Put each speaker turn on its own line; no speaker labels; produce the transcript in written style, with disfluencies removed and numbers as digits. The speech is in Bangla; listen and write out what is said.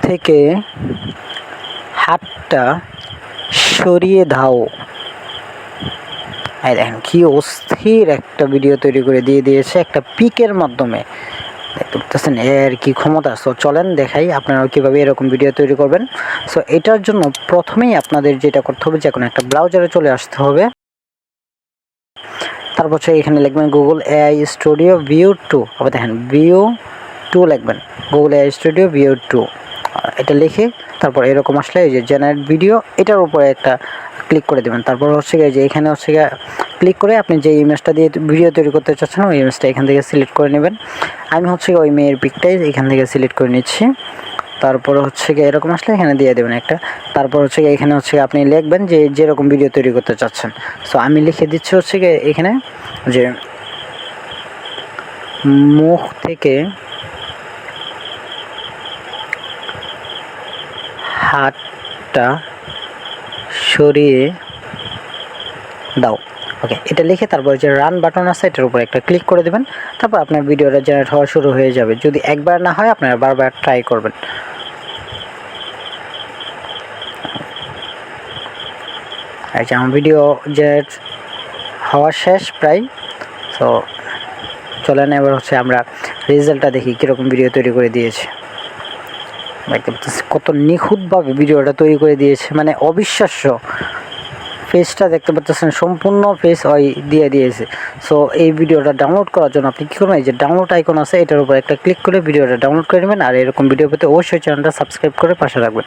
থেকে হাতটা সরিয়ে দাও। এই দেখেন কি অস্থির একটা ভিডিও তৈরি করে দিয়ে দিয়েছে একটা পিকের মাধ্যমে। দেখতে পাচ্ছেন এর কি ক্ষমতা। সো চলেন দেখাই আপনারাও কীভাবে এরকম ভিডিও তৈরি করবেন। সো এটার জন্য প্রথমেই আপনাদের যেটা করতে হবে, যে কোনো একটা ব্রাউজারে চলে আসতে হবে। তারপর এখানে লিখবেন গুগল এআই স্টুডিও ভিউ 2। আবার দেখেন ভিউ 2 লিখবেন, গুগল এআই স্টুডিও ভিউ 2 এটা লিখে তারপর এরকম আসলে এই যে জেনারেট ভিডিও, এটার উপরে একটা ক্লিক করে দেবেন। তারপর হচ্ছে যে এখানে হচ্ছে ক্লিক করে আপনি যে ইমেজটা দিয়ে ভিডিও তৈরি করতে চাচ্ছেন ওই ইমেজটা এখান থেকে সিলেক্ট করে নেবেন। আমি হচ্ছে ওই মেয়ের পিকটাই এখান থেকে সিলেক্ট করে নিচ্ছি। তারপর হচ্ছে এরকম আসলে এখানে দিয়ে দেবেন একটা। তারপর হচ্ছে এখানে হচ্ছে আপনি লিখবেন যে যেরকম ভিডিও তৈরি করতে চাচ্ছেন। সো আমি লিখে দিচ্ছি হচ্ছে এখানে যে মুখ থেকে হাতটা সরিয়ে দাও। ওকে, এটা লিখে তারপর যে রান বাটন আছে এটার উপর একটা ক্লিক করে দেবেন। তারপর আপনার ভিডিওটা জেনারেট হওয়া শুরু হয়ে যাবে। যদি একবার না হয় আপনারা বারবার ট্রাই করবেন। আচ্ছা, আমার ভিডিও জেনারেট হওয়া শেষ প্রায়। সো চলেন এবার হচ্ছে আমরা রেজাল্টটা দেখি কীরকম ভিডিও তৈরি করে দিয়েছে। কত নিখুঁতভাবে ভিডিওটা তৈরি করে দিয়েছে, মানে অবিশ্বাস্য। ফেসটা দেখতে পাচ্ছেন সম্পূর্ণ ফেস ওই দিয়ে দিয়েছে। সো এই ভিডিওটা ডাউনলোড করার জন্য আপনি কী করবেন, এই যে ডাউনলোড আইকন আছে এটার উপর একটা ক্লিক করে ভিডিওটা ডাউনলোড করে নেবেন। আর এরকম ভিডিও পেতে অবশ্যই চ্যানেলটা সাবস্ক্রাইব করে পাশে রাখবেন।